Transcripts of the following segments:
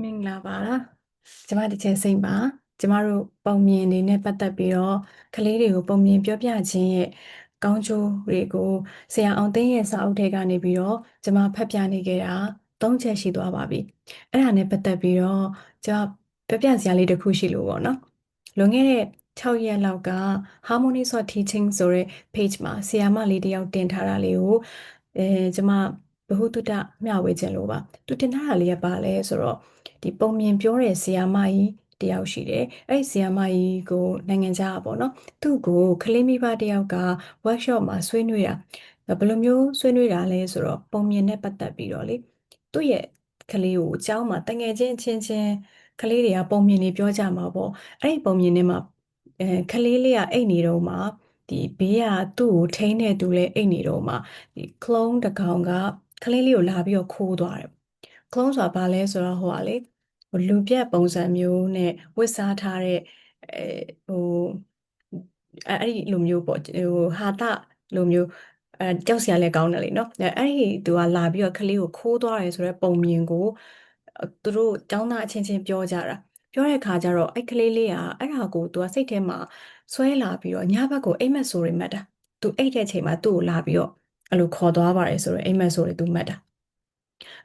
မင်္ဂလာပါကျမတစ်ချက်စိတ်ပါကျမတို့ပုံမြင်အနေနဲ့ပတ်သက်ပြီးတော့ကလေးတွေကိုပုံမြင်ပြောပြခြင်းရဲ့ကောင်းကျိုးတွေကိုဆရာအောင်သိန်းရဲ့စာအုပ်ထဲကနေပြီးတော့ကျမဖတ်ပြနေခဲ့တာ၃ချက်ရှိသွားပါပြီအဲ့ဒါနဲ့ပတ်သက်ပြီးတော့ကျမပြောပြစရာလေးတစ်ခုရှိလို့ပေါ့နော်လွန်ခဲ့တဲ့6ရက်လောက်က Harmony of Teaching ဆိုတဲ့ page မှာဆီယာမလေးတစ်ယောက်တင်ထားတာလေးကိုကျမဗဟုသုတမျှဝေခြင်းလို့ပါသူတင်ထားတာလေးကပါလဲဆိုတော့ဒီပုံမြင်ပြောတဲ့ဆီယာမကြီးတယောက်ရှိတယ်အဲ့ဒီဆီယာမကြီးကိုနိုင်ငံခြားပေါ့နော်သူ့ကိုကလေးမိဘတယောက်က workshop မှာဆွေးနွေးတာဘယ်လိုမျိုးဆွေးနွေးတာလဲဆိုတော့ပုံမြင်နဲ့ပတ်သက်ပြီးတော့လေသူ့ရဲ့ကလေးကိုအเจ้าမှာတငယ်ချင်းချင်းချင်းကလေးတွေကပုံမြင်နေပြောကြမှာပေါ့အဲ့ဒီပုံမြင်ထဲမှာကလေးလေးကအိတ်နေတော့မှဒီဘေးကသူ့ကိုထိန်းတဲ့သူလည်းအိတ်နေတော့မှဒီ clone တစ်ကောင်ကကလေးလေးကိုလာပြီးတော့ခိုးသွားတယ် clone ဆိုတာဘာလဲဆိုတော့ဟိုကလေဟိုလူပြက်ပုံစံမျိုးနဲ့ဝတ်စားထားတဲ့အဲဟိုအဲ့ဒီလိုမျိုးပေါ့ဟာတလိုမျိုးကြောက်စရာလည်းကောင်းတယ်လေနော်အဲ့ဒီသူကလာပြီးတော့ကလေးကိုခိုးသွားတယ်ဆိုတော့ပုံမြင်ကိုသူတို့ចောင်းသားအချင်းချင်းပြောကြတာပြောတဲ့အခါကျတော့အဲ့ကလေးလေးကအဲ့ဒါကိုသူကစိတ်ထဲမှာဆွဲလာပြီးတော့ညဘက်ကိုအိမ်မက်ဆိုတွေမှတ်တာသူအိတ်တဲ့အချိန်မှာသူ့ကိုလာပြီးတော့အဲ့လိုခေါ်သွားပါတယ်ဆိုတော့အိမ်မက်ဆိုတွေသူမှတ်တာ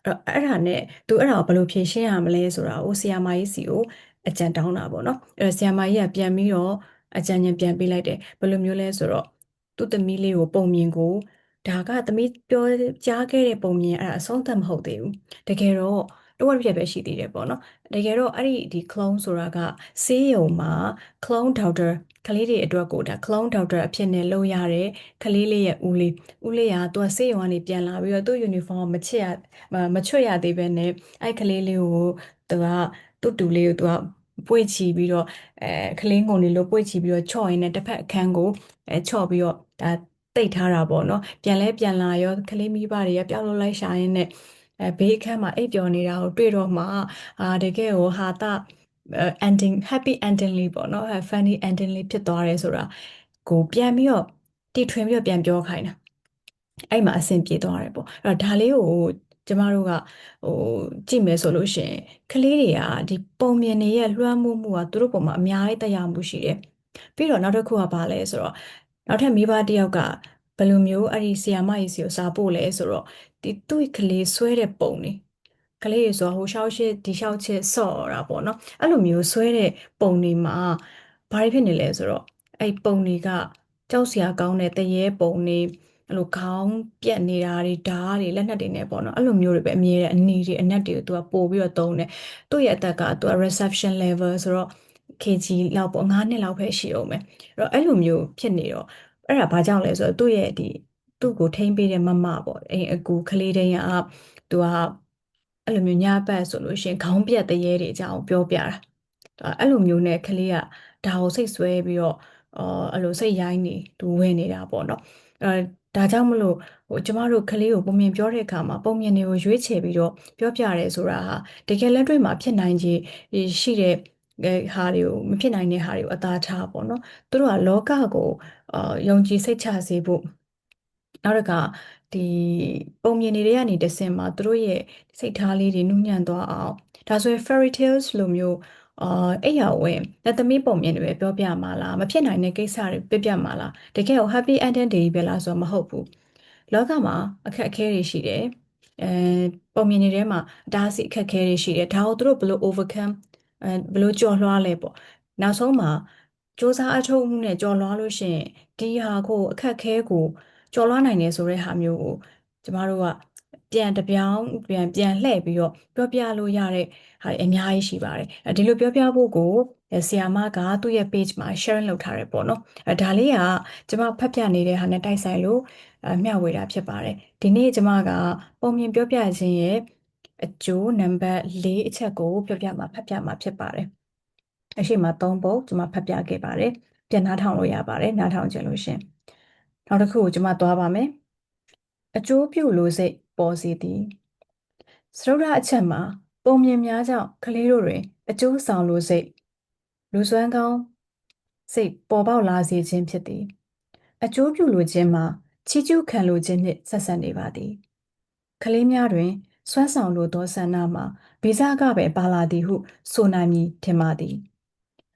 အဲ့ဒါနဲ့သူအဲ့ဒါကိုဘယ်လိုဖြေရှင်းရမလဲဆိုတာကိုဆီယာမာကြီးစီကိုအကြံတောင်းတာပေါ့နော်အဲ့တော့ဆီယာမာကြီးကပြန်ပြီးတော့အကြံဉာဏ်ပြန်ပေးလိုက်တယ်ဘယ်လိုမျိုးလဲဆိုတော့သူ့သမီးလေးကိုပုံမြင်ကိုဒါကသမီးပြောကြားခဲ့တဲ့ပုံမြင်အဲ့ဒါအဆုံးသတ်မဟုတ်သေးဘူးတကယ်တော့တဝက်ပြည့်ပဲရှိသေးတယ်ပေါ့နော်တကယ်တော့အဲ့ဒီ clone ဆိုတာကဆေးရုံမှာ clone doctor ကလေးတွေအတွက်ကိုဒါ clone doctor အဖြစ်နဲ့လုပ်ရတဲ့ကလေးလေးရဲ့ဦးလေးကသူကဆေးရုံကနေပြန်လာပြီးတော့သူ့ uniform မချွတ်ရသေးပဲနဲ့အဲ့ကလေးလေးကိုသူကသူ့တူလေးကိုသူကပွေ့ချီပြီးတော့ကလေးငုံလေးလို့ပွေ့ချီပြီးတော့ချော့ရင်းနဲ့တစ်ဖက်အခန်းကိုချော့ပြီးတော့ဒါတိတ်ထားတာပေါ့နော်ပြန်လာရောကလေးမိဘတွေကပျောက်လို့လိုက်ရှာရင်းနဲ့ဘေးအခန်းမှာအိပ်ပျော်နေတာကိုတွေ့တော့မှတကယ်ကိုဟာတာ ending happy ending လေးပေါ့နော်funny ending လေးဖြစ်သွားတယ်ဆိုတာကိုပြန်ပြီးတော့တီထွင်ပြီးတော့ပြန်ပြောခိုင်းတာအဲ့မှာအဆင်ပြေသွားတယ်ပေါ့အဲ့တော့ဒါလေးကိုကျမတို့ကဟိုကြည့်မယ်ဆိုလို့ရှိရင်ကလေးတွေကဒီပုံမြင်တွေရဲ့လွှမ်းမိုးမှုကသူတို့ပေါ်မှာအများကြီးသက်ရောက်မှုရှိတယ်ပြီးတော့နောက်တစ်ခုကဘာလဲဆိုတော့နောက်ထပ်မိဘတစ်ယောက်ကဘယ်လိုမျိုးအဲ့ဒီဆီယာမကြီးစီကိုစာပို့လဲဆိုတော့ဒီသူ့ကလေးဆွဲတဲ့ပုံနေကလေးတွေဆိုတော့ဟိုရှောက်ရှစ်ဒီရှောက်ချစ်ဆော့တာပေါ့နော်အဲ့လိုမျိုးဆွဲတဲ့ပုံတွေမှာဘာတွေဖြစ်နေလဲဆိုတော့အဲ့ပုံတွေကကြောက်စရာကောင်းတဲ့တရေပုံတွေအဲ့လိုခေါင်းပြက်နေတာတွေဓာတ်တွေလက်နက်တွေနဲ့ပေါ့နော်အဲ့လိုမျိုးတွေပဲအမြဲတမ်းအနီတွေအနက်တွေကိုသူကပို့ပြီးတော့သုံးတယ်သူ့ရဲ့အသက်ကသူက reception level ဆိုတော့ kg လောက်ပေါ့9 နှစ်လောက်ပဲရှိအောင်မယ်အဲ့တော့အဲ့လိုမျိုးဖြစ်နေတော့အဲ့ဒါဘာကြောင့်လဲဆိုတော့သူ့ရဲ့ဒီသူ့ကိုထိန်းပေးတဲ့မမပေါ့အိမ်အကူကလေးတိုင်းကသူကအဲ့လိုမျိုးညဘက်ဆိုလို့ရှိရင်ခေါင်းပြက်တရေတွေအကြောင်းပြောပြတာအဲ့လိုမျိုးနဲ့ကလေးကဒါကိုစိတ်ဆွဲပြီးတော့အဲ့လိုစိတ်ရိုင်းနေသူဝင်နေတာပေါ့နော်ဒါကြောင့်မလို့ကျမတို့ကလေးကိုပုံမြင်ပြောတဲ့အခါမှာပုံမြင်တွေကိုရွေးချယ်ပြီးတော့ပြောပြရဲဆိုတာဟာတကယ်လက်တွေ့မှာဖြစ်နိုင်ခြေရှိတဲ့ဟာတွေကိုမဖြစ်နိုင်တဲ့ဟာတွေကိုအသာထားပေါ့နော်သူတို့ကလောကကိုယုံကြည်စိတ်ချစေဖို့နောက်တစ်ခါဒီပုံမြင်တွေကနေတဆင့်မှာသူတို့ရဲ့စိတ်ထားလေးတွေနူးညံ့သွားအောင်ဒါဆိုရင် fairy tales လိုမျိုးအဲ့ရဝင်လက်သမီးပုံမြင်တွေပဲပြောပြမှာလားမဖြစ်နိုင်တဲ့ကိစ္စတွေပြပြမှာလားတကယ်ကို happy ending တွေပဲလားဆိုတော့မဟုတ်ဘူးလောကမှာအခက်အခဲတွေရှိတယ်အဲပုံမြင်တွေထဲမှာအတားအဆီးအခက်အခဲတွေရှိတယ်ဒါကိုသူတို့ဘယ်လို overcome ဘယ်လိုကျော်လွှားလဲပေါ့နောက်ဆုံးမှာစူးစမ်းအထောက်အမှုနဲ့ကျော်လွှားလို့ရှိရင်ဒီဟာကိုအခက်အခဲကိုကျော်လွှားနိုင်တယ်ဆိုတဲ့ဟာမျိုးကိုကျမတို့ကပြန်တစ်ပြောင်းပြန်လှည့်ပြီးတော့ပြောပြလို့ရတဲ့ဟာတွေအများကြီးရှိပါတယ်ဒီလိုပြောပြဖို့ကိုဆီယာမကသူ့ရဲ့ page မှာ share လုပ်ထားတယ်ပေါ့နော်ဒါလေးကကျမဖတ်ပြနေတဲ့ဟာနဲ့တိုက်ဆိုင်လို့မျှဝေတာဖြစ်ပါတယ်ဒီနေ့ကျမကပုံမြင်ပြောပြခြင်းရဲ့အကျိုးနံပါတ်၄အချက်ကိုဖတ်ပြမှာဖြစ်ပါတယ်အရှိမ3ပုဒ်ကျမဖတ်ပြခဲ့ပါတယ်ပြန်နားထောင်လို့ရပါတယ်နားထောင်ကြလို့ရှင်နောက်တစ်ခုကိုကျမသွားပါမယ်အကျိုးပြုလိုစိတ်ပေါ်စေသည်စရုဒ္ဓအချက်မှာပုံမြင်များကြောင့်ကလေးတို့တွင်အကျိုးဆောင်လိုစိတ်လူစွမ်းကောင်းစိတ်ပေါ်ပေါက်လာစေခြင်းဖြစ်သည်အကျိုးပြုလိုခြင်းမှာချီးကျူးခံလိုခြင်းနှင့်ဆက်စပ်နေပါသည်ကလေးများတွင် စွမ်းဆောင်လိုသောဆန္ဒမှာဗီဇကပဲပါလာသည်ဟုဆိုနိုင်မည်ထင်ပါသည်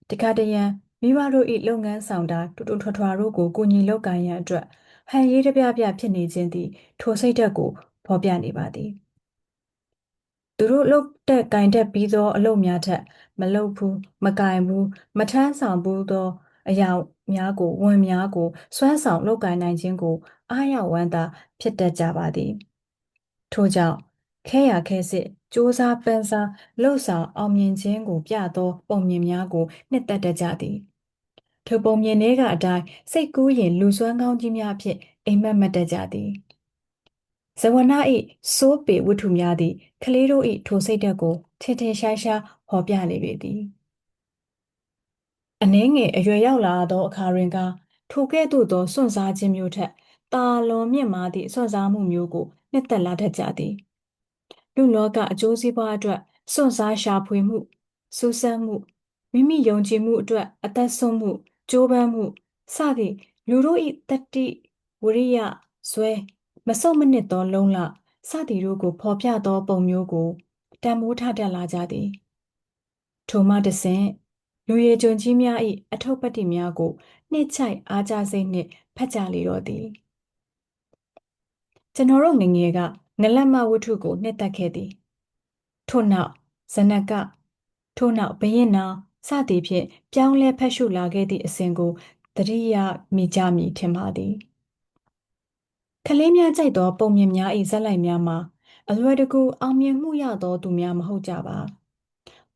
တခါတရံမိဘတို့၏လုပ်ငန်းဆောင်တာတူတူထွားထွားတို့ကိုကူညီလုပ်ကိုင်ရန်အတွက်ဟန်ရေးတပြပြဖြစ်နေခြင်းသည်ထိုစိတ်ဓာတ်ကိုဖော်ပြနေပါသည်သူတို့လုပ်တဲ့ကင်တက်ပြီးသောအလုပ်များထက်မလုပ်ဘူးမကင်ဘူးမထမ်းဆောင်ဘူးသောအရာများကိုဝန်များကိုစွမ်းဆောင်လုပ်ကိုင်နိုင်ခြင်းကိုအားရဝမ်းသာဖြစ်တတ်ကြပါသည်ထို့ကြောင့်ခဲရခဲစစ်စူးစမ်းပန်းစားလှုပ်ဆောင်အောင်မြင်ခြင်းကိုပြသောပုံမြင်များကိုနှစ်သက်တတ်ကြသည်ထိုပုံမြင်တွေကအတိုင်းစိတ်ကူးရင်လူစွမ်းကောင်းကြီးများဖြင့်အိမ်မက်မက်တတ်ကြသည်ဇဝန၏စိုးပေဝတ္ထုများသည်ကလေးတို့၏ထိုစိတ်ဓာတ်ကိုထင်ထင်ရှားရှားဖော်ပြနေပေသည်အနှဲငယ်အရွယ်ရောက်လာသောအခါတွင်ကထိုကဲ့သို့သောစွန့်စားခြင်းမျိုးထက်တာလွန်မြင့်မားသည့်စွန့်စားမှုမျိုးကိုနှစ်သက်လာတတ်ကြသည်လူလောကအကျိုးစီးပွားအတွက်စွန့်စားရှာဖွေမှုစူးစမ်းမှုမိမိယုံကြည်မှုအတွက်အသက်ဆွန့်မှုကြိုးပမ်းမှုစသည့်လူတို့၏တတ္တိဝရိယဇွဲမဆုတ်မနစ်သောလုံလစသည်တို့ကိုဖော်ပြသောပုံမျိုးကိုတန်မိုးထတတ်လာကြသည်ထိုမှတဆင့်လူရည်ကျွန်ကြီးများ၏အထုပ်ပတ္တိများကိုနှိမ့်ချိုက်အားကြစိတ်နှင့်ဖတ်ကြလေတော့သည်ကျွန်တော်တို့ငငယ်ကငလက်မဝတ္ထုကိုနှစ်သက်ခဲ့သည်ထို့နောက်ဇနကထို့နောက်ဘယင်းနောင်စသည်ဖြင့်ပြောင်းလဲဖက်ရှုလာခဲ့သည့်အစဉ်ကိုသတိရမိကြမည်ထင်ပါသည်ကလေးများကြိုက်သောပုံမြင်များ၏ဇာတ်လိုက်များမှာအလွယ်တကူအောင်မြင်မှုရသောသူများမဟုတ်ကြပါ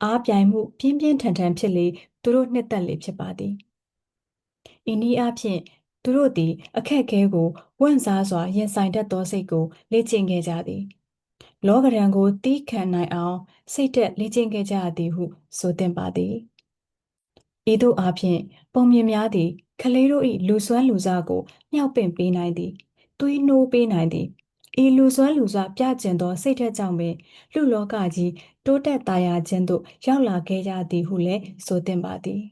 အားပြိုင်မှုပြင်းပြင်းထန်ထန်ဖြစ်လေသူတို့နှစ်သက်လေဖြစ်ပါသည်ဤနည်းအားဖြင့်သူတို့သည်အခက်အခဲကိုဝန့်စားစွာရင်ဆိုင်တတ်သောစိတ်ကိုလေ့ကျင့်ခဲ့ကြသည်လောကဓာတ်ကိုတီးခံနိုင်အောင်စိတ်သက်လေ့ကျင့်ခဲ့ကြသည်ဟုဆိုသင့်ပါသည်ဤသို့အားဖြင့်ပုံမြင်များသည်ကလေးတို့၏လူစွမ်းလူစားကိုမြှောက်ပင့်ပေးနိုင်သည်သွေးနှိုးပေးနိုင်သည်ဤလူစွမ်းလူစားပြကျင်သောစိတ်ဓာတ်ကြောင့်ပင်လူလောကကြီးတိုးတက်သာယာခြင်းသို့ရောက်လာခဲ့ကြသည်ဟုလည်းဆိုသင့်ပါသည်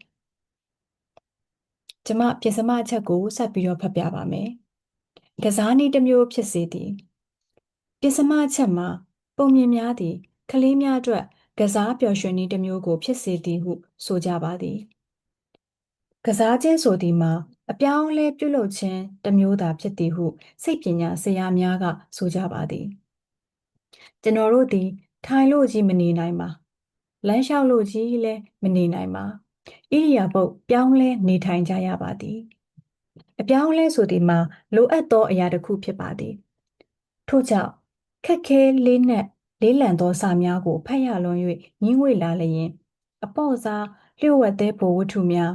ကျမပြင်စမအချက်ကိုဆက်ပြီးတော့ဖတ်ပြပါမယ်ကစားနည်းတစ်မျိုးဖြစ်စေသည်ပြင်စမအချက်မှာပုံမြင်များသည်ကလေးများအတွက်ကစားပျော်ရွှင်နည်းတစ်မျိုးကိုဖြစ်စေသည်ဟုဆိုကြပါသည်ကစားခြင်းဆိုသည်မှာအပြောင်းအလဲပြုလုပ်ခြင်းတစ်မျိုးသာဖြစ်သည်ဟုစိတ်ပညာဆရာများကဆိုကြပါသည်ကျွန်တော်တို့သည်ထိုင်လို့ကြီးမနေနိုင်ပါလမ်းလျှောက်လို့ကြီးလည်းမနေနိုင်ပါဣရိယာပုတ်ပြောင်းလဲနေထိုင်ကြရပါသည်အပြောင်းလဲဆိုသည်မှာလိုအပ်သောအရာတစ်ခုဖြစ်ပါသည်ထို့ကြောင့်ခက်ခဲလေးနက်လေးလံသောစာများကိုဖတ်ရလွန်၍ငင်းငွေလာလျင်အပေါ့စားလျှို့ဝှက်သေးဖို့ဝတ္ထုများ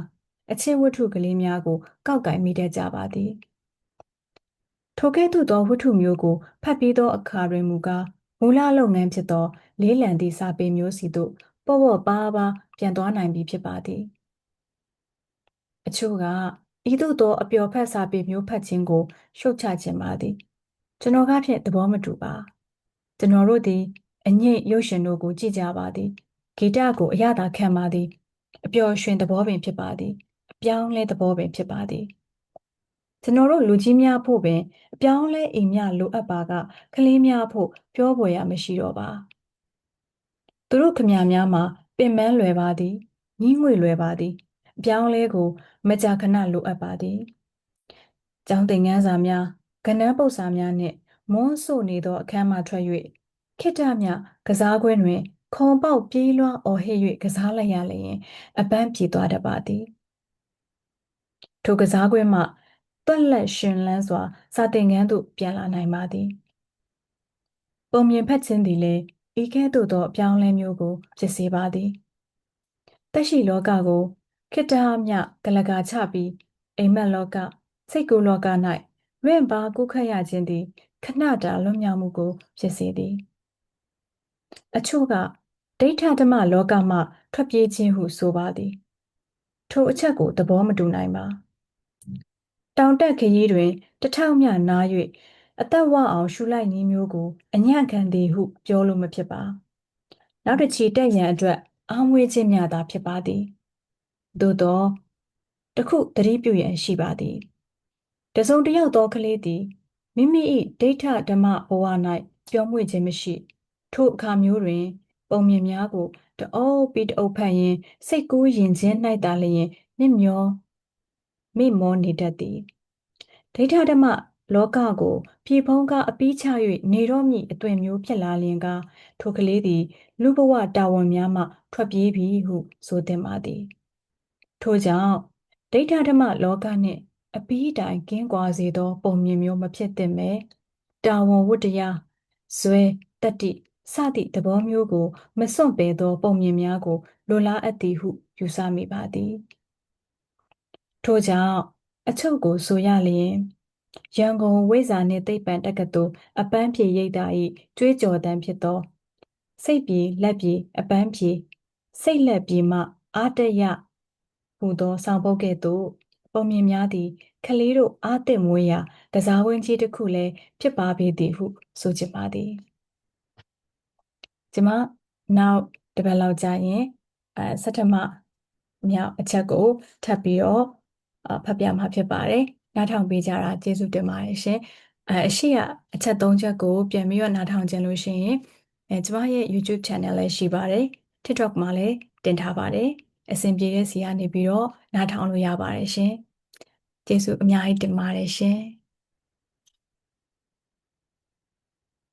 အချစ်ဝတ္ထုကလေးများကိုကောက်ကင်မိတတ်ကြပါသည်ထိုကဲ့သို့သောဝတ္ထုမျိုးကိုဖတ်ပြီးသောအခါတွင်မူကားမူလလုပ်ငန်းဖြစ်သောလေးလံသည့်စာပေမျိုးစီသို့ပေါ့ပေါ့ပါးပါးပြန်သွားနိုင်ပြီဖြစ်ပါသည်အချို့ကဤသို့သောအပျော်ဖက်စာပေမျိုးဖတ်ခြင်းကိုရှုတ်ချခြင်းပါသည်ကျွန်တော်ကဖြင့်သဘောမတူပါကျွန်တော်တို့သည်အငိမ့်ရုပ်ရှင်တို့ကိုကြည့်ကြပါသည်ဂီတကိုအရသာခံပါသည်အပျော်ရွှင်သဘောပင်ဖြစ်ပါသည်အပြောင်းလဲသဘောပင်ဖြစ်ပါသည်ကျွန်တော်တို့လူကြီးများဖို့ပင်အပြောင်းလဲအိမ်မြလိုအပ်ပါကကလေးများဖို့ပြောဖွယ်ရမရှိတော့ပါသူတို့ခမများမှာပင်ပန်းလွယ်ပါသည်ညှိငွေလွယ်ပါသည်အပြောင်းလဲကိုမကြာခဏလိုအပ်ပါသည်ကျောင်းသင်ခန်းစာများကဏ္ဍပုတ်စာများနှင့်မွန်းဆို့နေသောအခန်းမှထွက်၍ခိတ္တမြကစားကွင်းတွင်ခုံပေါက်ပြေးလွှားအော်ဟစ်၍ကစားလိုက်ရလျင်အပန်းပြေသွားတတ်ပါသည်ထိုကစားကွင်းမှတွက်လက်ရှင်လန်းစွာစာသင်ခန်းသို့ပြန်လာနိုင်ပါသည်ပုံမြင်ဖက်ခြင်းသည်လည်းဤကဲ့သို့သောအပြောင်းလဲမျိုးကိုဖြစ်စေပါသည်တက်ရှိလောကကိုခိတ္တမြကလကာချပြီးအိမ်မက်လောကစိတ်ကူးလောက၌လွင့်ပါကုခတ်ရခြင်းသည်ခဏတာလွတ်မြောက်မှုကိုဖြစ်စေသည်အချို့ကဒိဋ္ဌဓမ္မလောကမှထွက်ပြေးခြင်းဟုဆိုပါသည်ထိုအချက်ကိုသဘောမတူနိုင်ပါတောင်တက်ခရီးတွင်တထောက်မြနား၍အသက်ဝအောင်ရှူလိုက်နည်းမျိုးကိုအညံ့ခံသည်ဟုပြောလို့မဖြစ်ပါနောက်တစ်ချီတက်ရန်အတွက်အားမွေးခြင်းများသာဖြစ်ပါသည်သို့သောတခုသတိပြုရန်ရှိပါသည်တစုံတစ်ယောက်သောကလေးသည်မိမိ၏ဒိဋ္ဌဓမ္မဘဝ၌ပျော်မွေ့ခြင်းမရှိ ထိုအခါမျိုးတွင် ပုံမြင်များကိုတအုပ်ပြီးတအုပ်ဖတ်ရင်းစိတ်ကူးယဉ်ခြင်း၌သာလျှင်နှင့်မျောမိမောနေတတ်သည်ဒိဋ္ဌဓမ္မလောကကိုပြေဖုံးကားအပီးချ၍နေတော့မည်အသွင်မျိုးဖြစ်လာလျင်ကထိုကလေးသည်လူဘဝတာဝန်များမှထွက်ပြေးပြီဟုဆိုသင့်ပါသည်ထို့ကြောင့်ဒိဋ္ဌဓမ္မလောကနှင့်အပီးတိုင်ကင်းကွာစေသောပုံမြင်မျိုးမဖြစ်သင့်ပဲတာဝန်ဝတ္တရားဇွဲတတ္တိစသည့်သဘောမျိုးကိုမစွန့်ပယ်သောပုံမြင်များကိုလိုလားအပ်သည်ဟုယူဆမိပါသည်ထို့ကြောင့်အချုပ်ကိုဆိုရလျင်ရန်ကုန်ဝိဇ္ဇာနှင့်သိပ္ပံတက္ကသိုလ်အပန်းဖြေရိပ်သာ၏ကြွေးကြော်သံဖြစ်သောစိတ်ပြေလက်ပြေအပန်းဖြေစိတ်လက်ပြေမှအာတရဟူသောဆောင်ပုဒ်ကဲ့သို့ပုံမြင်များသည်ခလေးတို့အားသင့်မွေးရာကစားဝင်းကြီးတစ်ခုလည်းဖြစ်ပါပေသည်ဟုဆိုချင်ပါသည်ကျမနောက်တစ်ပတ်လောက်ကြာရင်ဆဋ္ဌမမြောက်အချက်ကိုထပ်ပြီးတော့ဖတ်ပြမှာဖြစ်ပါတယ်နားထောင်ပေးကြတာကျေးဇူးတင်ပါတယ်ရှင်အရှိကအချက်၃ချက်ကိုပြန်ပြီးတော့နားထောင်ကြလို့ရှိရင်ကျမရဲ့ YouTube channel လည်းရှိပါတယ် TikTok မှာလည်းတင်ထားပါတယ်အဆင်ပြေတဲ့စီကနေပြီးတော့နားထောင်လို့ရပါတယ်ရှင်ကျေးဇူးအများကြီးတင်ပါတယ်ရှင်